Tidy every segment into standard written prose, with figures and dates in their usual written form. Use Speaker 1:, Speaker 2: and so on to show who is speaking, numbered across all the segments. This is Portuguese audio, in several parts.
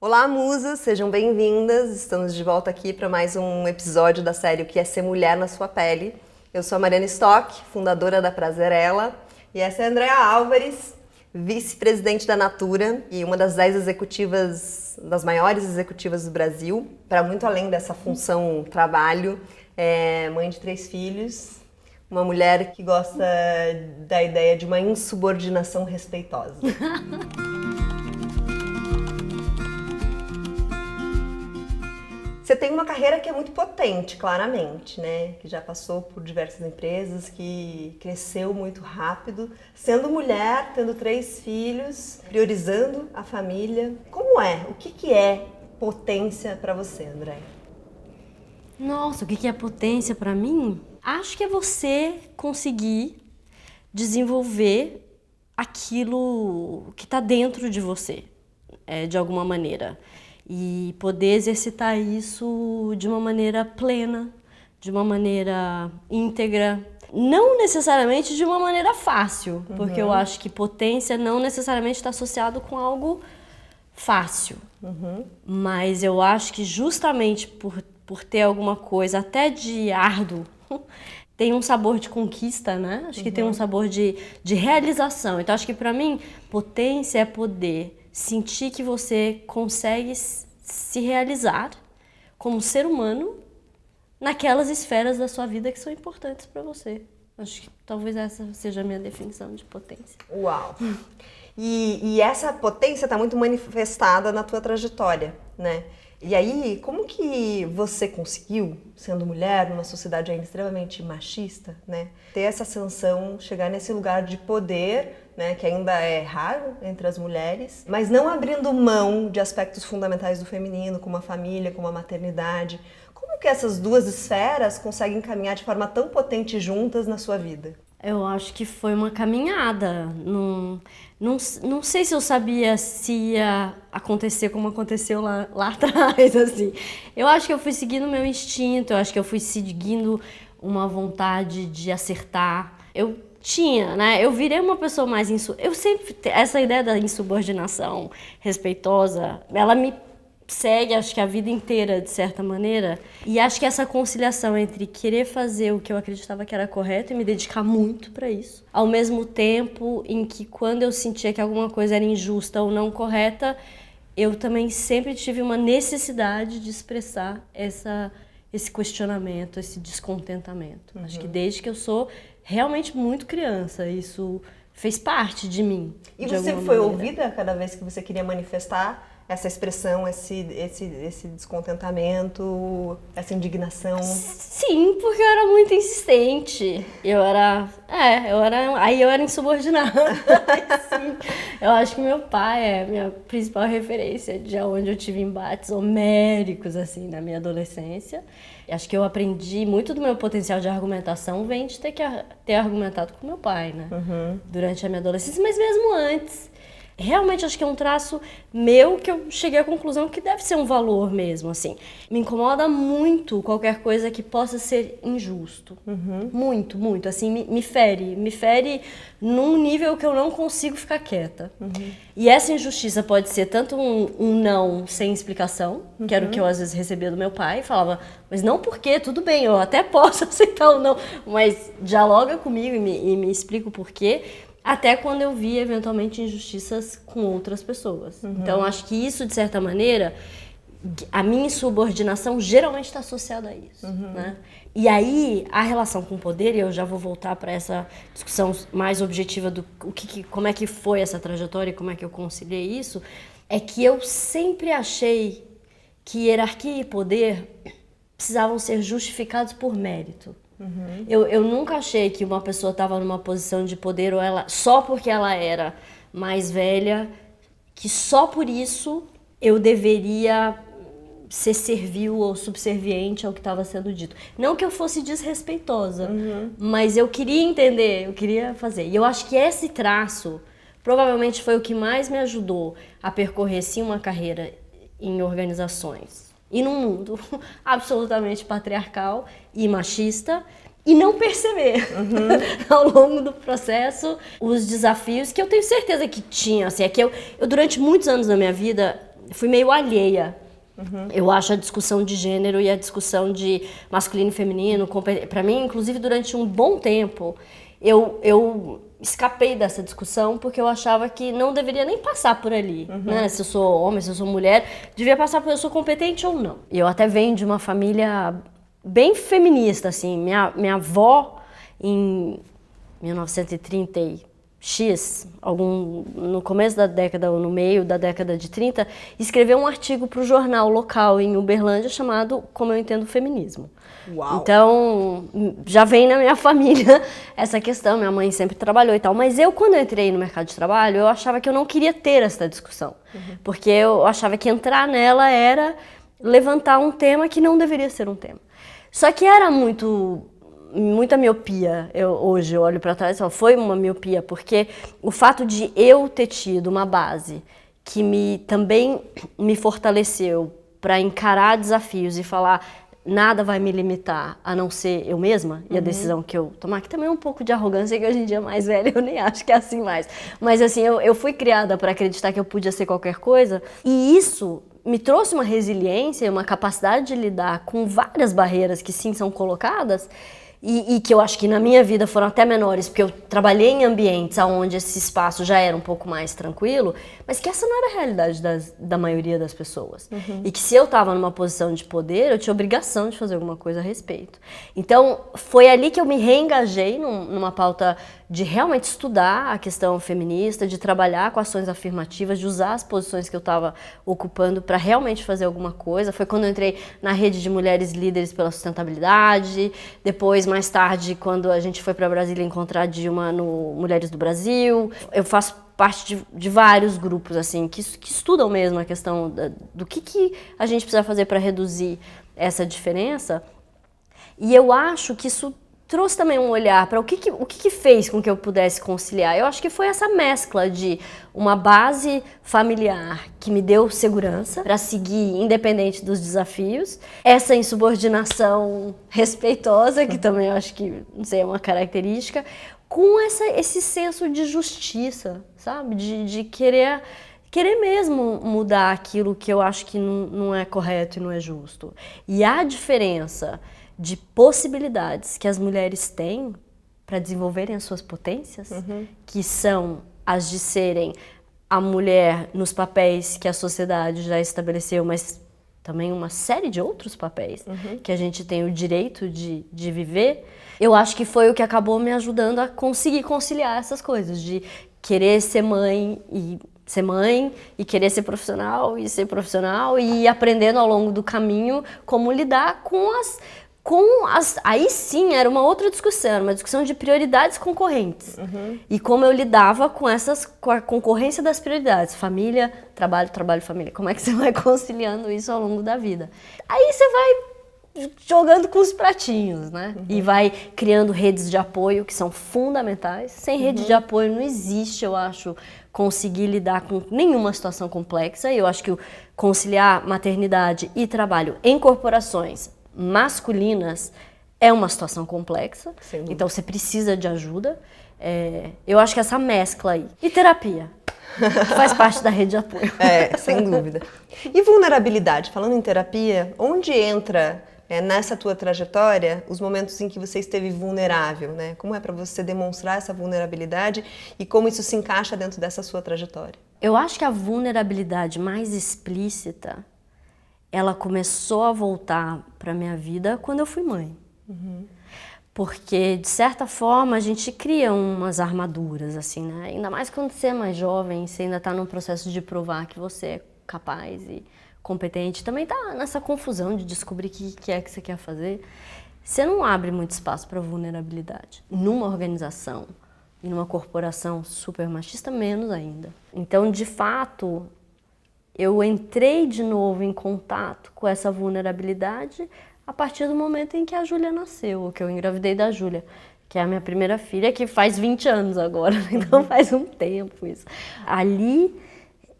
Speaker 1: Olá, musas, sejam bem-vindas. Estamos de volta aqui para mais um episódio da série O que é ser mulher na sua pele. Eu sou a Mariana Stock, fundadora da Prazerela, e essa é a Andrea Álvares, vice-presidente da Natura e uma das 10 executivas, das maiores executivas do Brasil. Para muito além dessa função trabalho, é mãe de 3 filhos, uma mulher que gosta da ideia de uma insubordinação respeitosa. Você tem uma carreira que é muito potente, claramente, né? Que já passou por diversas empresas, que cresceu muito rápido, sendo mulher, tendo 3 filhos, priorizando a família. Como é? O que é potência para você, André?
Speaker 2: Nossa, o que é potência para mim? Acho que é você conseguir desenvolver aquilo que está dentro de você, de alguma maneira. E poder exercitar isso de uma maneira plena, de uma maneira íntegra. Não necessariamente de uma maneira fácil, porque eu acho que potência não necessariamente está associado com algo fácil. Mas eu acho que justamente por ter alguma coisa até de árduo, tem um sabor de conquista, né? Acho que tem um sabor de realização. Então acho que para mim, potência é poder sentir que você consegue se realizar como ser humano naquelas esferas da sua vida que são importantes para você. Acho que talvez essa seja a minha definição de potência.
Speaker 1: Uau! E essa potência está muito manifestada na tua trajetória, né? E aí, como que você conseguiu, sendo mulher, numa sociedade ainda extremamente machista, né, ter essa ascensão, chegar nesse lugar de poder, né, que ainda é raro entre as mulheres, mas não abrindo mão de aspectos fundamentais do feminino, como a família, como a maternidade? Como que essas duas esferas conseguem caminhar de forma tão potente juntas na sua vida?
Speaker 2: Eu acho que foi uma caminhada. Não sei se eu sabia se ia acontecer como aconteceu lá atrás, assim. Eu acho que eu fui seguindo o meu instinto, eu acho que eu fui seguindo uma vontade de acertar. Eu tinha, né? Eu virei uma pessoa mais... essa ideia da insubordinação respeitosa, ela me segue, acho que a vida inteira, de certa maneira. E acho que essa conciliação entre querer fazer o que eu acreditava que era correto e me dedicar muito para isso, ao mesmo tempo em que quando eu sentia que alguma coisa era injusta ou não correta, eu também sempre tive uma necessidade de expressar esse questionamento, esse descontentamento. Acho que desde que eu sou realmente muito criança, isso fez parte de mim.
Speaker 1: E você foi ouvida cada vez que você queria manifestar essa expressão, esse descontentamento, essa indignação? Sim,
Speaker 2: porque eu era muito insistente. Eu era insubordinada. Sim. Eu acho que meu pai é a minha principal referência de onde eu tive embates homéricos, assim, na minha adolescência. Acho que eu aprendi muito do meu potencial de argumentação vem de ter argumentado com meu pai, né? Durante a minha adolescência, mas mesmo antes. Realmente acho que é um traço meu que eu cheguei à conclusão que deve ser um valor mesmo, assim. Me incomoda muito qualquer coisa que possa ser injusto. Muito, muito. Assim, me fere num nível que eu não consigo ficar quieta. E essa injustiça pode ser tanto um não sem explicação, que era o que eu às vezes recebia do meu pai, falava, mas não porque, tudo bem, eu até posso aceitar o não, mas dialoga comigo e me explica o porquê. Até quando eu via, eventualmente, injustiças com outras pessoas. Então, acho que isso, de certa maneira, a minha insubordinação geralmente está associada a isso. Né? E aí, a relação com o poder, e eu já vou voltar para essa discussão mais objetiva do como é que foi essa trajetória e como é que eu conciliei isso, é que eu sempre achei que hierarquia e poder precisavam ser justificados por mérito. Eu nunca achei que uma pessoa estava numa posição de poder ou ela só porque ela era mais velha, que só por isso eu deveria ser servil ou subserviente ao que estava sendo dito. Não que eu fosse desrespeitosa, mas eu queria entender, eu queria fazer. E eu acho que esse traço provavelmente foi o que mais me ajudou a percorrer sim uma carreira em organizações e num mundo absolutamente patriarcal e machista, e não perceber ao longo do processo os desafios que eu tenho certeza que tinha. Assim, é que eu durante muitos anos da minha vida fui meio alheia. Eu acho a discussão de gênero e a discussão de masculino e feminino, para mim, inclusive durante um bom tempo, eu escapei dessa discussão porque eu achava que não deveria nem passar por ali, né? Se eu sou homem, se eu sou mulher, devia passar por eu sou competente ou não. E eu até venho de uma família bem feminista, assim. Minha avó, em 1930 no começo da década ou no meio da década de 30, escreveu um artigo para o jornal local em Uberlândia chamado Como Eu Entendo o Feminismo.
Speaker 1: Uau.
Speaker 2: Então, já vem na minha família essa questão, minha mãe sempre trabalhou e tal, mas quando eu entrei no mercado de trabalho, eu achava que eu não queria ter essa discussão, porque eu achava que entrar nela era levantar um tema que não deveria ser um tema. Só que era muita miopia. Hoje eu olho para trás e falo, foi uma miopia, porque o fato de eu ter tido uma base que também me fortaleceu para encarar desafios e falar nada vai me limitar a não ser eu mesma e a decisão que eu tomar, que também é um pouco de arrogância, que hoje em dia mais velha eu nem acho que é assim mais. Mas assim, eu fui criada para acreditar que eu podia ser qualquer coisa, e isso me trouxe uma resiliência e uma capacidade de lidar com várias barreiras que sim são colocadas, e que eu acho que na minha vida foram até menores, porque eu trabalhei em ambientes onde esse espaço já era um pouco mais tranquilo, mas que essa não era a realidade da maioria das pessoas. E que se eu estava numa posição de poder, eu tinha obrigação de fazer alguma coisa a respeito. Então, foi ali que eu me reengajei numa pauta de realmente estudar a questão feminista, de trabalhar com ações afirmativas, de usar as posições que eu estava ocupando para realmente fazer alguma coisa. Foi quando eu entrei na rede de mulheres líderes pela sustentabilidade, depois, mais tarde, quando a gente foi para Brasília encontrar a Dilma no Mulheres do Brasil. Eu faço parte de vários grupos assim que estudam mesmo a questão do que a gente precisa fazer para reduzir essa diferença. E eu acho que isso trouxe também um olhar para o que fez com que eu pudesse conciliar. Eu acho que foi essa mescla de uma base familiar que me deu segurança para seguir independente dos desafios, essa insubordinação respeitosa, que também eu acho que, não sei, é uma característica, com esse senso de justiça, sabe? De querer mesmo mudar aquilo que eu acho que não é correto e não é justo. E a diferença de possibilidades que as mulheres têm para desenvolverem as suas potências, que são as de serem a mulher nos papéis que a sociedade já estabeleceu, mas também uma série de outros papéis que a gente tem o direito de viver, eu acho que foi o que acabou me ajudando a conseguir conciliar essas coisas, de querer ser mãe e querer ser profissional e ir aprendendo ao longo do caminho como lidar com as... Aí sim, era uma outra discussão, uma discussão de prioridades concorrentes. E como eu lidava com a concorrência das prioridades, família, trabalho, família. Como é que você vai conciliando isso ao longo da vida? Aí você vai jogando com os pratinhos, né? E vai criando redes de apoio que são fundamentais. Sem rede de apoio não existe, eu acho, conseguir lidar com nenhuma situação complexa. E eu acho que conciliar maternidade e trabalho em corporações masculinas é uma situação complexa, então você precisa de ajuda. Eu acho que essa mescla aí. E terapia, faz parte da rede de apoio.
Speaker 1: Sem dúvida. E vulnerabilidade? Falando em terapia, onde entra nessa tua trajetória os momentos em que você esteve vulnerável, né? Como é para você demonstrar essa vulnerabilidade e como isso se encaixa dentro dessa sua trajetória?
Speaker 2: Eu acho que a vulnerabilidade mais explícita ela começou a voltar para minha vida quando eu fui mãe. Porque, de certa forma, a gente cria umas armaduras, assim, né? Ainda mais quando você é mais jovem, você ainda está num processo de provar que você é capaz e competente. Também está nessa confusão de descobrir o que é que você quer fazer. Você não abre muito espaço para vulnerabilidade. Numa organização e numa corporação super machista, menos ainda. Então, de fato, eu entrei de novo em contato com essa vulnerabilidade a partir do momento em que a Júlia nasceu, que eu engravidei da Júlia, que é a minha primeira filha, que faz 20 anos agora, então faz um tempo isso. Ali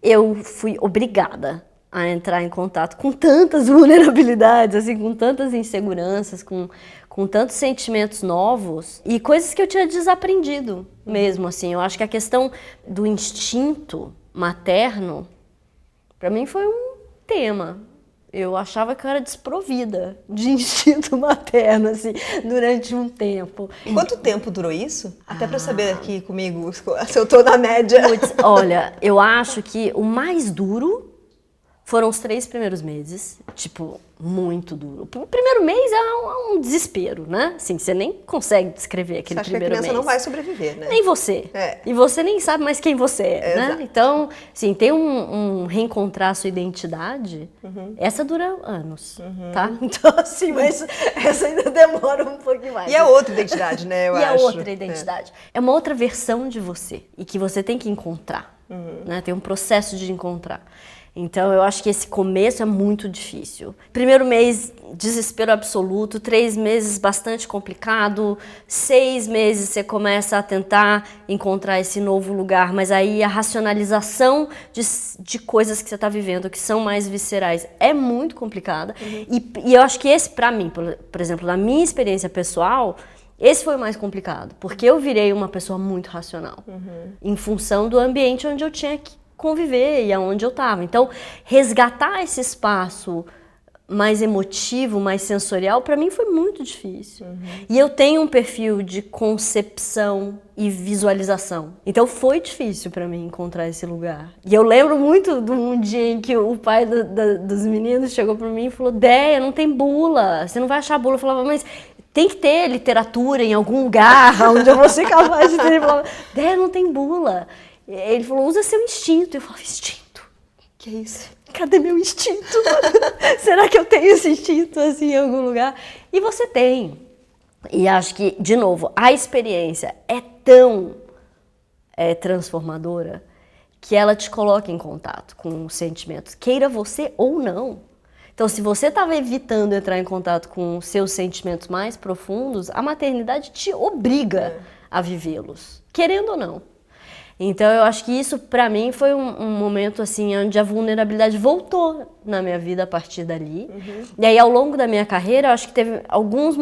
Speaker 2: eu fui obrigada a entrar em contato com tantas vulnerabilidades, assim, com tantas inseguranças, com tantos sentimentos novos e coisas que eu tinha desaprendido mesmo, assim. Eu acho que a questão do instinto materno Para mim foi um tema. Eu achava que eu era desprovida de instinto materno, assim, durante um tempo.
Speaker 1: Quanto tempo durou isso? Até pra eu saber aqui comigo se eu tô na média.
Speaker 2: Puts, olha, eu acho que o mais duro foram os 3 primeiros meses, tipo, muito duro. O primeiro mês é um desespero, né? Assim, você nem consegue descrever aquele primeiro mês.
Speaker 1: Você acha que a criança não vai sobreviver, né?
Speaker 2: Nem você.
Speaker 1: É.
Speaker 2: E você nem sabe mais quem você é, né?
Speaker 1: Exato.
Speaker 2: Então, assim, tem um reencontrar a sua identidade, essa dura anos, tá? Então, assim, mas essa ainda demora um pouquinho mais.
Speaker 1: E é outra identidade, né, eu
Speaker 2: E
Speaker 1: acho.
Speaker 2: é outra identidade. É uma outra versão de você e que você tem que encontrar, né? Tem um processo de encontrar. Então, eu acho que esse começo é muito difícil. Primeiro mês, desespero absoluto. 3 meses, bastante complicado. 6 meses, você começa a tentar encontrar esse novo lugar. Mas aí, a racionalização de coisas que você está vivendo, que são mais viscerais, é muito complicada. E eu acho que esse, para mim, por exemplo, na minha experiência pessoal, esse foi o mais complicado. Porque eu virei uma pessoa muito racional. Em função do ambiente onde eu tinha que conviver e aonde eu estava. Então, resgatar esse espaço mais emotivo, mais sensorial, para mim foi muito difícil. E eu tenho um perfil de concepção e visualização. Então, foi difícil para mim encontrar esse lugar. E eu lembro muito de um dia em que o pai dos meninos chegou para mim e falou: Déia, não tem bula, você não vai achar bula. Eu falava, mas tem que ter literatura em algum lugar onde eu vou ser capaz de ter. Ele falava, Déia, não tem bula. Ele falou, usa seu instinto. Eu falava, instinto?
Speaker 1: Que isso?
Speaker 2: Cadê meu instinto? Será que eu tenho esse instinto assim em algum lugar? E você tem. E acho que, de novo, a experiência é tão transformadora que ela te coloca em contato com os sentimentos, queira você ou não. Então, se você estava evitando entrar em contato com os seus sentimentos mais profundos, a maternidade te obriga a vivê-los, querendo ou não. Então, eu acho que isso, para mim, foi um momento, assim, onde a vulnerabilidade voltou na minha vida a partir dali. E aí, ao longo da minha carreira, eu acho que teve alguns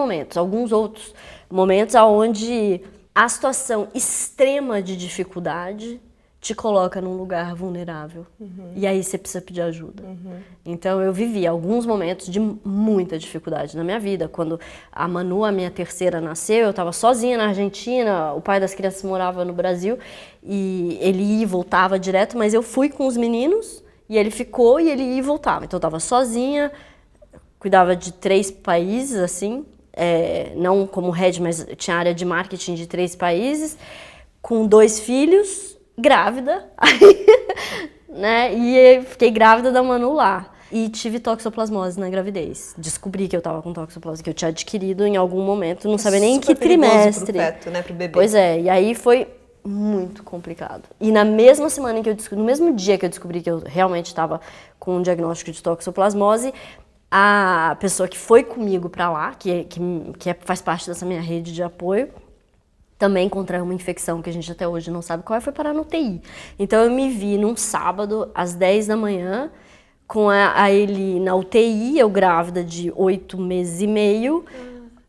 Speaker 2: outros momentos onde a situação extrema de dificuldade te coloca num lugar vulnerável. E aí, você precisa pedir ajuda. Então, eu vivi alguns momentos de muita dificuldade na minha vida. Quando a Manu, a minha terceira, nasceu, eu estava sozinha na Argentina, o pai das crianças morava no Brasil, e ele ia e voltava direto, mas eu fui com os meninos, e ele ficou, e ele ia e voltava. Então, eu estava sozinha, cuidava de 3 países, assim, não como head, mas tinha área de marketing de 3 países, com 2 filhos, grávida, né? E fiquei grávida da Manu lá. E tive toxoplasmose na gravidez. Descobri que eu tava com toxoplasmose, que eu tinha adquirido em algum momento, não sabia nem em que trimestre.
Speaker 1: Pro feto, né? Pro bebê.
Speaker 2: Pois é, e aí foi muito complicado. E na mesma semana que eu descobri, no mesmo dia que eu descobri que eu realmente estava com um diagnóstico de toxoplasmose, a pessoa que foi comigo pra lá, faz parte dessa minha rede de apoio, também contraiu uma infecção que a gente até hoje não sabe qual é, foi parar no UTI. Então eu me vi num sábado, às 10 da manhã, com a Eli na UTI, eu grávida de 8 meses e meio.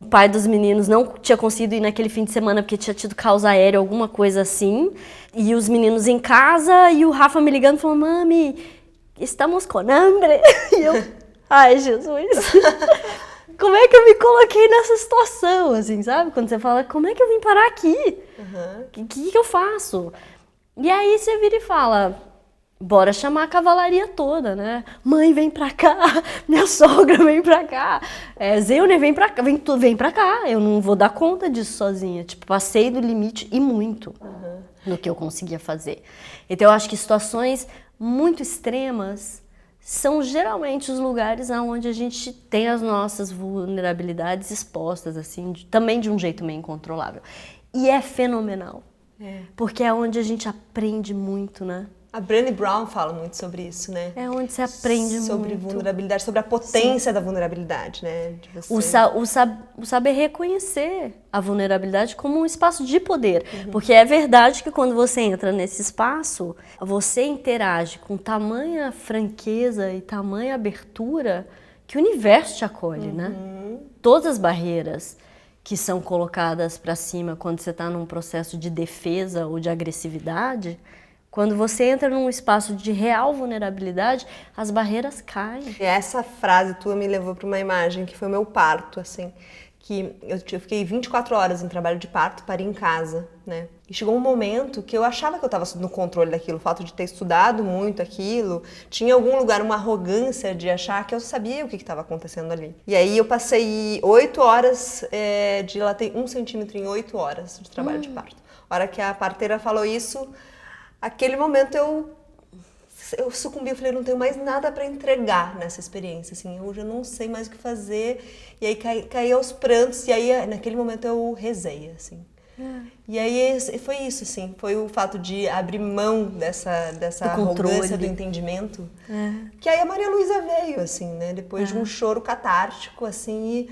Speaker 2: O pai dos meninos não tinha conseguido ir naquele fim de semana porque tinha tido causa aérea, alguma coisa assim. E os meninos em casa e o Rafa me ligando, falando, mami, estamos com hambre. E eu, ai, Jesus. Como é que eu me coloquei nessa situação, assim, sabe? Quando você fala, como é que eu vim parar aqui? O que eu faço? E aí você vira e fala, bora chamar a cavalaria toda, né? Mãe, vem pra cá, minha sogra vem pra cá, Zeuner, vem pra cá, vem pra cá, eu não vou dar conta disso sozinha. Tipo, passei do limite e muito no que eu conseguia fazer. Então eu acho que situações muito extremas são geralmente os lugares onde a gente tem as nossas vulnerabilidades expostas, assim, também de um jeito meio incontrolável. E é fenomenal, porque é onde a gente aprende muito, né?
Speaker 1: A Brené Brown fala muito sobre isso, né?
Speaker 2: É onde você aprende
Speaker 1: sobre
Speaker 2: muito.
Speaker 1: vulnerabilidade, sobre a potência da vulnerabilidade, né? De você.
Speaker 2: O saber reconhecer a vulnerabilidade como um espaço de poder. Porque é verdade que quando você entra nesse espaço, você interage com tamanha franqueza e tamanha abertura que o universo te acolhe, né? Todas as barreiras que são colocadas para cima quando você está num processo de defesa ou de agressividade, Quando você entra num espaço de real vulnerabilidade, as barreiras caem.
Speaker 1: E essa frase tua me levou para uma imagem que foi o meu parto, assim, que eu fiquei 24 horas em trabalho de parto, parei em casa, né? E chegou um momento que eu achava que eu estava no controle daquilo, o fato de ter estudado muito aquilo, tinha em algum lugar uma arrogância de achar que eu sabia o que estava acontecendo ali. E aí eu passei 8 horas, dilatei 1 centímetro em 8 horas de trabalho de parto. A hora que a parteira falou isso, aquele momento eu sucumbi, eu falei, não tenho mais nada para entregar nessa experiência, assim, hoje eu não sei mais o que fazer, e aí caí aos prantos, e aí naquele momento eu rezei, assim. E aí foi isso, assim, foi o fato de abrir mão dessa arrogância do entendimento, que aí a Maria Luísa veio, assim, né, depois de um choro catártico, assim,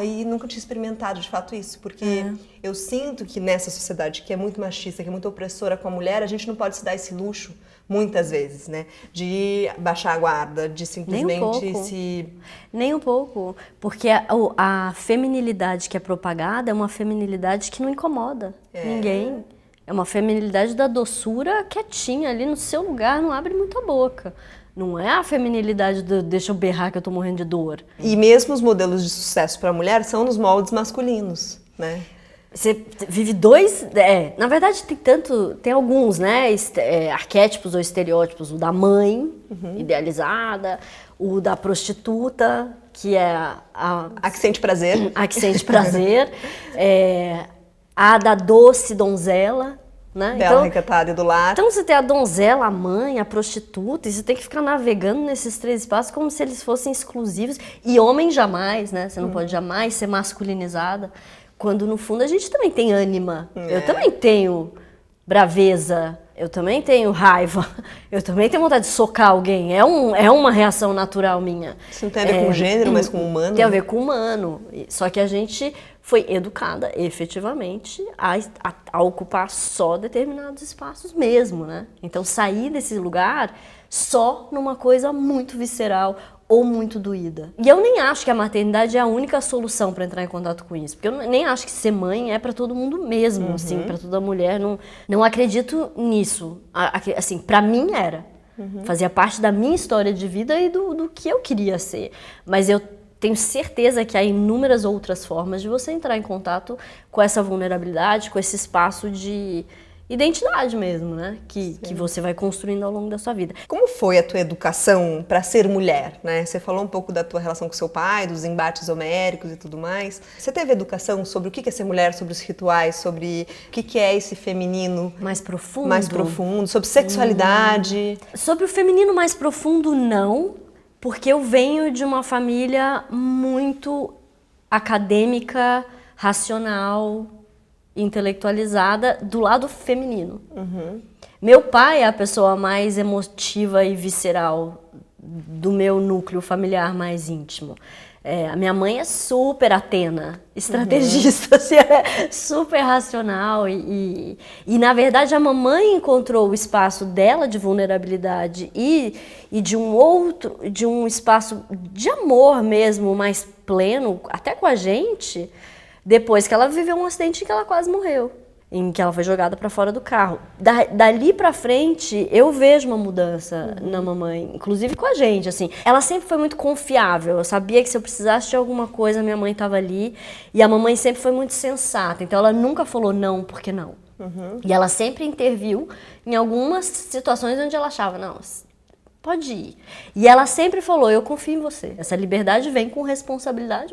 Speaker 1: e nunca tinha experimentado de fato isso, porque eu sinto que nessa sociedade que é muito machista, que é muito opressora com a mulher, a gente não pode se dar esse luxo, muitas vezes, né, de baixar a guarda, de simplesmente
Speaker 2: Nem um pouco, porque a feminilidade que é propagada é uma feminilidade que não incomoda ninguém. É uma feminilidade da doçura quietinha ali no seu lugar, não abre muita boca. Não é a feminilidade do deixa eu berrar que eu tô morrendo de dor.
Speaker 1: E mesmo os modelos de sucesso para a mulher são nos moldes masculinos, né?
Speaker 2: Você vive dois... na verdade, tem alguns, né? Arquétipos ou estereótipos. O da mãe, idealizada. O da prostituta, que é
Speaker 1: a que sente prazer.
Speaker 2: A que sente prazer. A da doce donzela. Né?
Speaker 1: Bela, recatada e do lar.
Speaker 2: Então você tem a donzela, a mãe, a prostituta, e você tem que ficar navegando nesses 3 espaços como se eles fossem exclusivos. E homem jamais, né? Você não pode jamais ser masculinizada. Quando no fundo a gente também tem ânima. Eu também tenho braveza, eu também tenho raiva, eu também tenho vontade de socar alguém. É uma reação natural minha.
Speaker 1: Isso não tem a ver com gênero, mas com humano?
Speaker 2: Tem a ver com humano. Só que a gente foi educada, efetivamente, a ocupar só determinados espaços mesmo, né? Então, sair desse lugar só numa coisa muito visceral ou muito doída. E eu nem acho que a maternidade é a única solução para entrar em contato com isso, porque eu nem acho que ser mãe é para todo mundo mesmo, assim, para toda mulher. Não acredito nisso. Assim, para mim era. Fazia parte da minha história de vida e do que eu queria ser. Mas eu tenho certeza que há inúmeras outras formas de você entrar em contato com essa vulnerabilidade, com esse espaço de identidade mesmo, né? Que você vai construindo ao longo da sua vida.
Speaker 1: Como foi a tua educação para ser mulher, né? Você falou um pouco da tua relação com seu pai, dos embates homéricos e tudo mais. Você teve educação sobre o que é ser mulher, sobre os rituais, sobre o que é esse feminino
Speaker 2: mais profundo?
Speaker 1: Mais profundo, sobre sexualidade?
Speaker 2: Sobre o feminino mais profundo, não. Porque eu venho de uma família muito acadêmica, racional, intelectualizada, do lado feminino. Meu pai é a pessoa mais emotiva e visceral do meu núcleo familiar mais íntimo. A minha mãe é super Atena, estrategista, assim, super racional e na verdade a mamãe encontrou o espaço dela de vulnerabilidade e de um espaço de amor mesmo, mais pleno, até com a gente, depois que ela viveu um acidente em que ela quase morreu. Em que ela foi jogada para fora do carro. Dali para frente, eu vejo uma mudança na mamãe, inclusive com a gente, assim. Ela sempre foi muito confiável, eu sabia que se eu precisasse de alguma coisa, minha mãe estava ali. E a mamãe sempre foi muito sensata, então ela nunca falou não, porque não. E ela sempre interviu em algumas situações onde ela achava, não, pode ir. E ela sempre falou, eu confio em você. Essa liberdade vem com responsabilidade,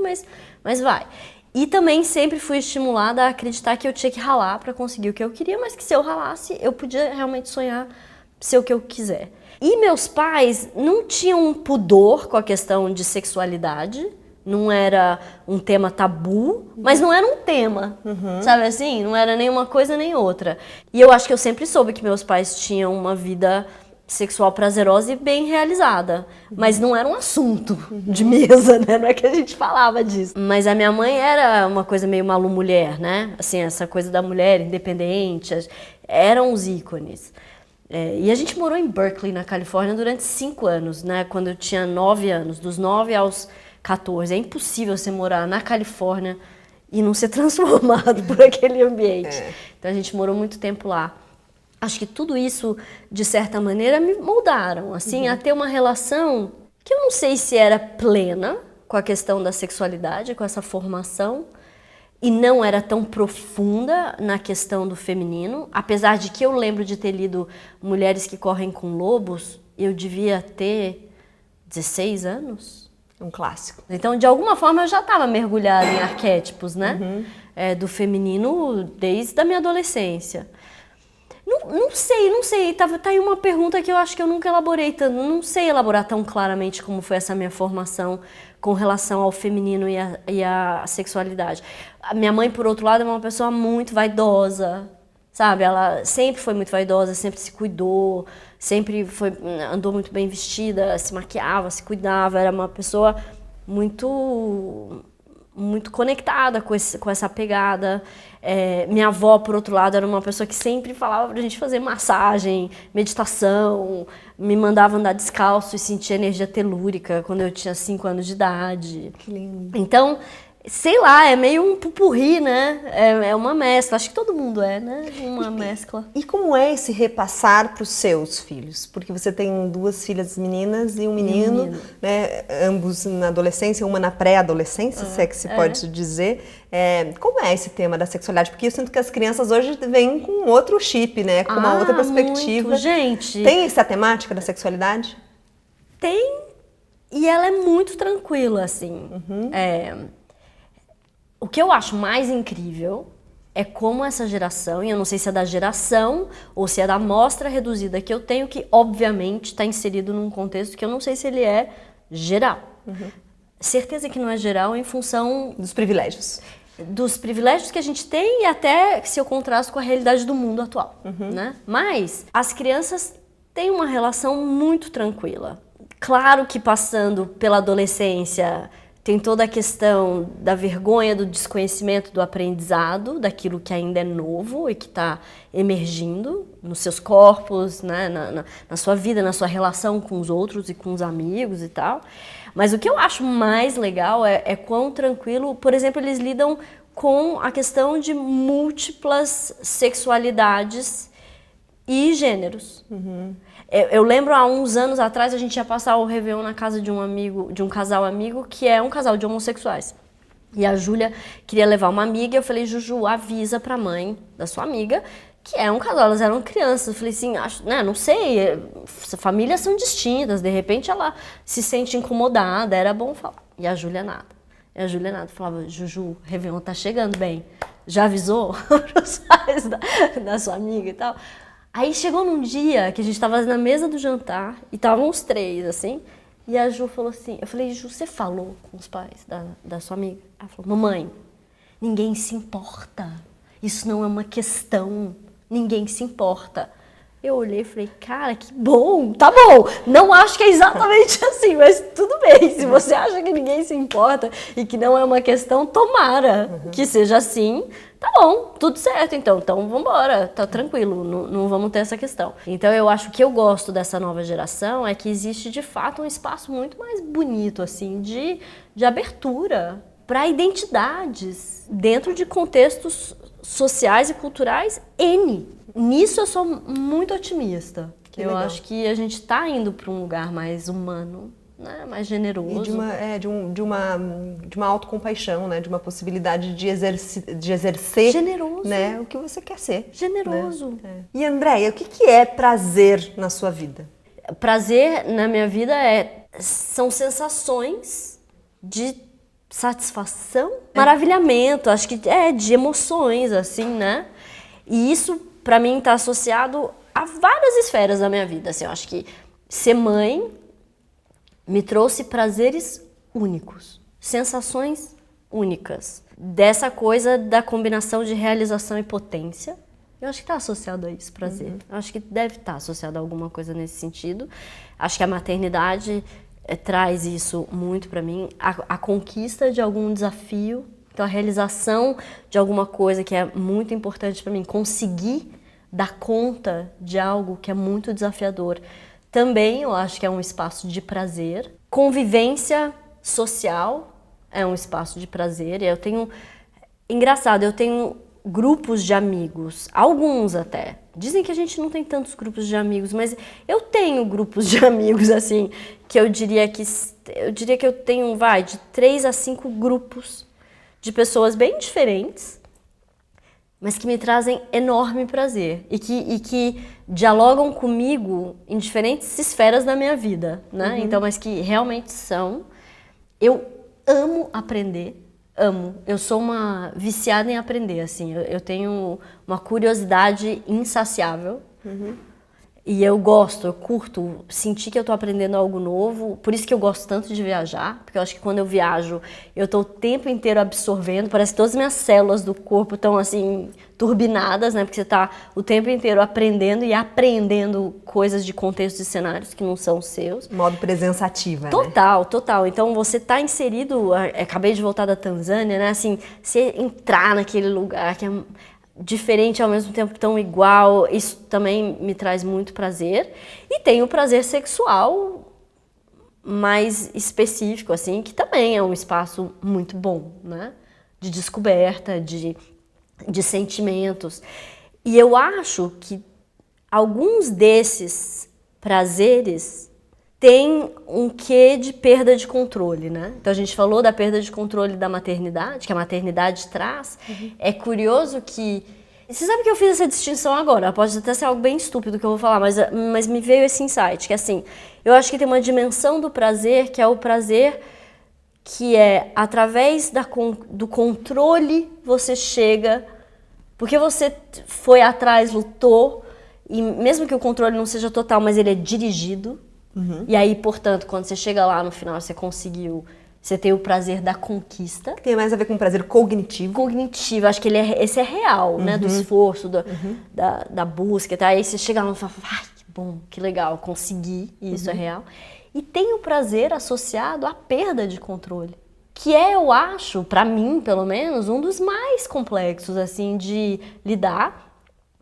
Speaker 2: mas vai. E também sempre fui estimulada a acreditar que eu tinha que ralar para conseguir o que eu queria, mas que se eu ralasse, eu podia realmente sonhar ser o que eu quiser. E meus pais não tinham um pudor com a questão de sexualidade, não era um tema tabu, mas não era um tema, sabe assim? Não era nem uma coisa nem outra. E eu acho que eu sempre soube que meus pais tinham uma vida sexual prazerosa e bem realizada, mas não era um assunto de mesa, né? Não é que a gente falava disso. Mas a minha mãe era uma coisa meio Malu mulher, né? Assim, essa coisa da mulher independente, eram os ícones. E a gente morou em Berkeley, na Califórnia, durante 5 anos, né? Quando eu tinha 9 anos, dos 9 aos 14. É impossível você morar na Califórnia e não ser transformado por aquele ambiente. Então a gente morou muito tempo lá. Acho que tudo isso, de certa maneira, me moldaram, assim, a ter uma relação que eu não sei se era plena com a questão da sexualidade, com essa formação, e não era tão profunda na questão do feminino, apesar de que eu lembro de ter lido Mulheres que Correm com Lobos, eu devia ter 16 anos.
Speaker 1: Um clássico.
Speaker 2: Então, de alguma forma, eu já estava mergulhada em arquétipos, né? Do feminino desde a minha adolescência. Não sei. Tá aí uma pergunta que eu acho que eu nunca elaborei tanto. Não sei elaborar tão claramente como foi essa minha formação com relação ao feminino e a sexualidade. A minha mãe, por outro lado, é uma pessoa muito vaidosa, sabe? Ela sempre foi muito vaidosa, sempre se cuidou, andou muito bem vestida, se maquiava, se cuidava. Era uma pessoa muito conectada com essa pegada. Minha avó, por outro lado, era uma pessoa que sempre falava pra gente fazer massagem, meditação, me mandava andar descalço e sentir energia telúrica quando eu tinha 5 anos de idade.
Speaker 1: Que lindo.
Speaker 2: Então, sei lá, é meio um pupurri, né? É uma mescla. Acho que todo mundo né? Uma mescla.
Speaker 1: E como é esse repassar para os seus filhos? Porque você tem 2 filhas meninas e um menino, né? Ambos na adolescência, uma na pré-adolescência, se é que se pode dizer. Como é esse tema da sexualidade? Porque eu sinto que as crianças hoje vêm com outro chip, né? Com uma outra perspectiva.
Speaker 2: Muito, gente.
Speaker 1: Tem essa temática da sexualidade?
Speaker 2: Tem. E ela é muito tranquila, assim. O que eu acho mais incrível é como essa geração, e eu não sei se é da geração ou se é da amostra reduzida que eu tenho, que obviamente está inserido num contexto que eu não sei se ele é geral. Certeza que não é geral em função
Speaker 1: dos privilégios.
Speaker 2: Dos privilégios que a gente tem e até se eu contrasto com a realidade do mundo atual, né? Mas as crianças têm uma relação muito tranquila. Claro que passando pela adolescência tem toda a questão da vergonha, do desconhecimento, do aprendizado, daquilo que ainda é novo e que está emergindo nos seus corpos, né, na sua vida, na sua relação com os outros e com os amigos e tal. Mas o que eu acho mais legal é quão tranquilo, por exemplo, eles lidam com a questão de múltiplas sexualidades e gêneros. Eu lembro há uns anos atrás a gente ia passar o Réveillon na casa de um casal amigo que é um casal de homossexuais. E a Júlia queria levar uma amiga, eu falei, Juju, avisa pra mãe da sua amiga que é um casal, elas eram crianças. Eu falei assim, não sei, famílias são distintas, de repente ela se sente incomodada, era bom falar. E a Júlia nada. Falava, Juju, Réveillon tá chegando bem, já avisou pros pais da sua amiga e tal? Aí chegou num dia que a gente tava na mesa do jantar e estavam os 3, assim, e a Ju falou assim, eu falei, Ju, você falou com os pais da sua amiga? Ela falou, mamãe, ninguém se importa, isso não é uma questão, ninguém se importa. Eu olhei e falei, cara, que bom, tá bom, não acho que é exatamente assim, mas tudo bem, se você acha que ninguém se importa e que não é uma questão, tomara que seja assim, tá bom, tudo certo, então vambora, tá tranquilo, não vamos ter essa questão. Então eu acho que eu gosto dessa nova geração é que existe de fato um espaço muito mais bonito, assim, de abertura para identidades dentro de contextos sociais e culturais N. Nisso eu sou muito otimista. Eu acho que a gente está indo para um lugar mais humano, né? Mais generoso.
Speaker 1: E de uma autocompaixão, né? De uma possibilidade de exercer
Speaker 2: generoso,
Speaker 1: né? O que você quer ser.
Speaker 2: Generoso.
Speaker 1: Né? E Andréia, o que é prazer na sua vida?
Speaker 2: Prazer na minha vida são sensações de satisfação, maravilhamento, acho que de emoções, assim, né? E isso, pra mim, tá associado a várias esferas da minha vida, assim, eu acho que ser mãe me trouxe prazeres únicos, sensações únicas, dessa coisa da combinação de realização e potência. Eu acho que está associado a isso, prazer. Eu acho que deve estar associado a alguma coisa nesse sentido. Acho que a maternidade traz isso muito para mim, a conquista de algum desafio, então a realização de alguma coisa que é muito importante para mim, conseguir dar conta de algo que é muito desafiador. Também eu acho que é um espaço de prazer. Convivência social é um espaço de prazer. Engraçado, eu tenho grupos de amigos, alguns até. Dizem que a gente não tem tantos grupos de amigos, mas eu tenho grupos de amigos, assim, que eu diria que eu tenho, de 3 a 5 grupos de pessoas bem diferentes, mas que me trazem enorme prazer e que dialogam comigo em diferentes esferas da minha vida, né? Então, mas que realmente são. Eu amo aprender. Amo. Eu sou uma viciada em aprender, assim. Eu tenho uma curiosidade insaciável. E eu curto sentir que eu tô aprendendo algo novo. Por isso que eu gosto tanto de viajar. Porque eu acho que quando eu viajo, eu tô o tempo inteiro absorvendo. Parece que todas as minhas células do corpo estão, assim, turbinadas, né? Porque você tá o tempo inteiro aprendendo e aprendendo coisas de contextos e cenários que não são seus.
Speaker 1: Modo presença ativa,
Speaker 2: Total, né? Total. Então, você tá inserido... Acabei de voltar da Tanzânia, né? Assim, você entrar naquele lugar que é diferente ao mesmo tempo tão igual, isso também me traz muito prazer. E tem o prazer sexual mais específico, assim, que também é um espaço muito bom, né? De descoberta, de sentimentos. E eu acho que alguns desses prazeres têm um quê de perda de controle, né? Então a gente falou da perda de controle da maternidade, que a maternidade traz. É curioso que... Você sabe que eu fiz essa distinção agora, pode até ser algo bem estúpido que eu vou falar, mas me veio esse insight, que assim, eu acho que tem uma dimensão do prazer, que é o prazer que é através do controle você chega, porque você foi atrás, lutou, e mesmo que o controle não seja total, mas ele é dirigido, e aí, portanto, quando você chega lá no final, você tem o prazer da conquista.
Speaker 1: Tem mais a ver com o prazer cognitivo.
Speaker 2: Cognitivo, acho que esse é real, né? Do esforço, da busca, tá? Aí você chega lá e fala, ai, que bom, que legal, consegui, e isso é real. E tem o prazer associado à perda de controle, que é, eu acho, pra mim, pelo menos, um dos mais complexos, assim, de lidar.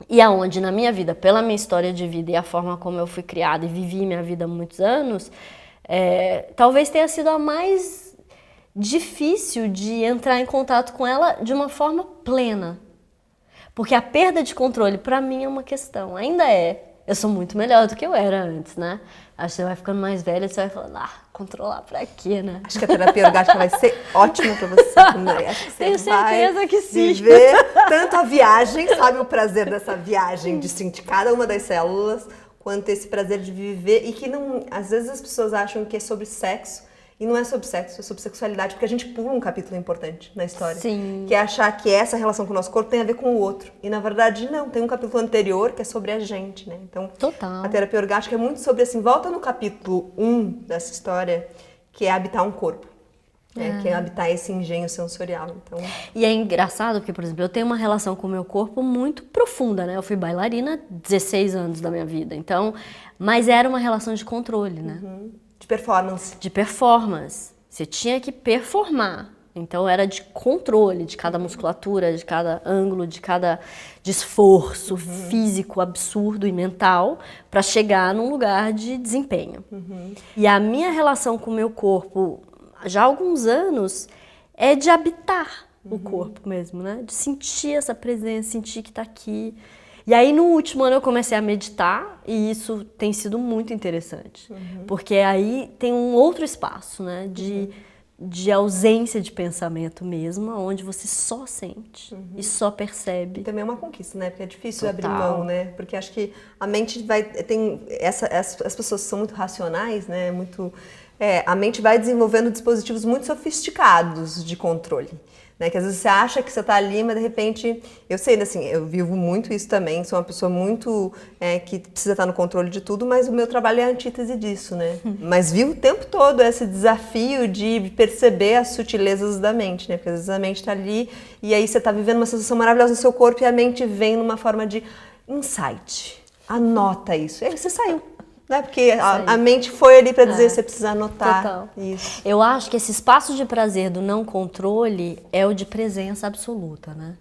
Speaker 2: E aonde na minha vida, pela minha história de vida e a forma como eu fui criada e vivi minha vida há muitos anos, talvez tenha sido a mais difícil de entrar em contato com ela de uma forma plena. Porque a perda de controle, pra mim, é uma questão. Ainda é. Eu sou muito melhor do que eu era antes, né? Acho que você vai ficando mais velha e você vai falando, controlar pra quê, né?
Speaker 1: Acho que a terapia orgástica vai ser ótima pra você. Né? Acho que você
Speaker 2: Tenho certeza que sim.
Speaker 1: Viver tanto a viagem, sabe o prazer dessa viagem, de sentir cada uma das células, quanto esse prazer de viver. E que não, às vezes as pessoas acham que é sobre sexo, e não é sobre sexo, é sobre sexualidade, porque a gente pula um capítulo importante na história.
Speaker 2: Sim.
Speaker 1: Que é achar que essa relação com o nosso corpo tem a ver com o outro. E na verdade não, tem um capítulo anterior que é sobre a gente, né? Então,
Speaker 2: total.
Speaker 1: A terapia orgástica é muito sobre assim, volta no capítulo 1 dessa história, que é habitar um corpo. Que é habitar esse engenho sensorial. Então...
Speaker 2: E é engraçado porque, por exemplo, eu tenho uma relação com o meu corpo muito profunda, né? Eu fui bailarina 16 anos da minha vida, então... Mas era uma relação de controle, né?
Speaker 1: De performance.
Speaker 2: De performance. Você tinha que performar. Então era de controle de cada musculatura, de cada ângulo, de esforço físico absurdo e mental para chegar num lugar de desempenho. E a minha relação com o meu corpo, já há alguns anos, é de habitar o corpo mesmo, né? De sentir essa presença, sentir que está aqui. E aí, no último ano, eu comecei a meditar e isso tem sido muito interessante. Porque aí tem um outro espaço, né? De ausência de pensamento mesmo, onde você só sente e só percebe.
Speaker 1: E também é uma conquista, né? Porque é difícil
Speaker 2: Total.
Speaker 1: abrir mão, né? Porque acho que a mente as pessoas são muito racionais, né? A mente vai desenvolvendo dispositivos muito sofisticados de controle. Né, que às vezes você acha que você está ali, mas de repente, eu sei, assim, eu vivo muito isso também, sou uma pessoa muito que precisa estar no controle de tudo, mas o meu trabalho é a antítese disso, né? Mas vivo o tempo todo esse desafio de perceber as sutilezas da mente, né? Porque às vezes a mente está ali e aí você está vivendo uma sensação maravilhosa no seu corpo e a mente vem numa forma de insight, anota isso, e aí você saiu. Né? Porque a mente foi ali para dizer, você precisa anotar.
Speaker 2: Total.
Speaker 1: Isso.
Speaker 2: Eu acho que esse espaço de prazer do não controle é o de presença absoluta, né?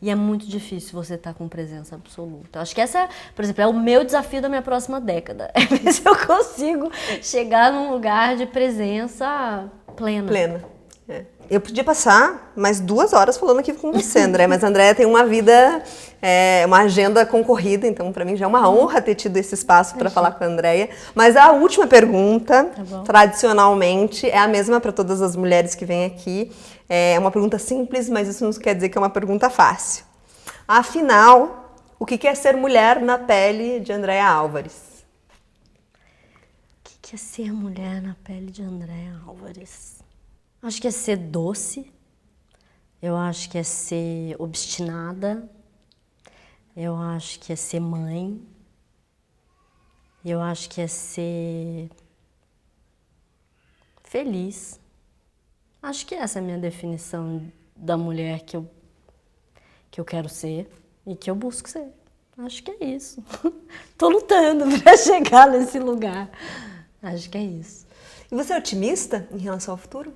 Speaker 2: E é muito difícil você estar com presença absoluta. Acho que essa, por exemplo, é o meu desafio da minha próxima década. É ver se eu consigo chegar num lugar de presença plena.
Speaker 1: Plena. Eu podia passar mais 2 horas falando aqui com você, André, mas a Andréia tem uma vida, uma agenda concorrida, então para mim já é uma honra ter tido esse espaço para falar com a Andréia. Mas a última pergunta, tradicionalmente, é a mesma para todas as mulheres que vêm aqui. É uma pergunta simples, mas isso não quer dizer que é uma pergunta fácil. Afinal, o que é ser mulher na pele de Andréia Álvares?
Speaker 2: O que é ser mulher na pele de Andréia Álvares? Acho que é ser doce, eu acho que é ser obstinada, eu acho que é ser mãe, eu acho que é ser feliz. Acho que essa é a minha definição da mulher que eu quero ser e que eu busco ser. Acho que é isso. Tô lutando para chegar nesse lugar. Acho que é isso.
Speaker 1: E você é otimista em relação ao futuro?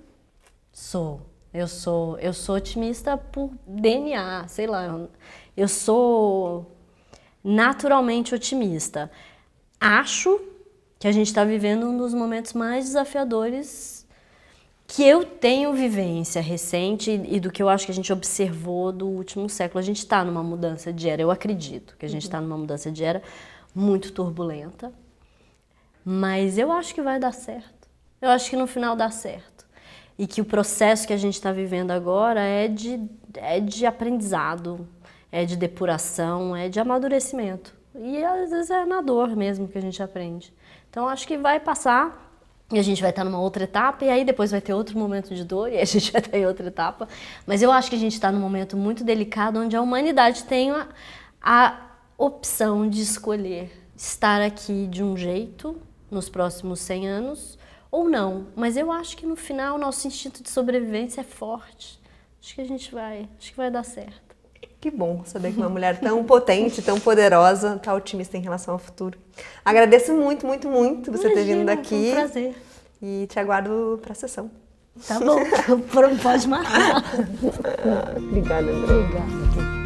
Speaker 2: Eu sou otimista por DNA, sei lá, eu sou naturalmente otimista. Acho que a gente está vivendo um dos momentos mais desafiadores que eu tenho vivência recente e do que eu acho que a gente observou do último século. A gente está numa mudança de era, eu acredito que a gente está numa mudança de era muito turbulenta, mas eu acho que vai dar certo. Eu acho que no final dá certo. E que o processo que a gente está vivendo agora é de aprendizado, é de depuração, é de amadurecimento. E às vezes é na dor mesmo que a gente aprende. Então acho que vai passar e a gente vai estar numa outra etapa e aí depois vai ter outro momento de dor e a gente vai estar em outra etapa. Mas eu acho que a gente está num momento muito delicado onde a humanidade tem a opção de escolher estar aqui de um jeito nos próximos 100 anos ou não, mas eu acho que no final o nosso instinto de sobrevivência é forte. Acho que vai dar certo.
Speaker 1: Que bom saber que uma mulher tão potente, tão poderosa, tá otimista em relação ao futuro. Agradeço muito, muito, muito você ter vindo daqui.
Speaker 2: Foi um prazer.
Speaker 1: E te aguardo para a sessão.
Speaker 2: Tá bom, pode marcar.
Speaker 1: Obrigada, André.
Speaker 2: Obrigada.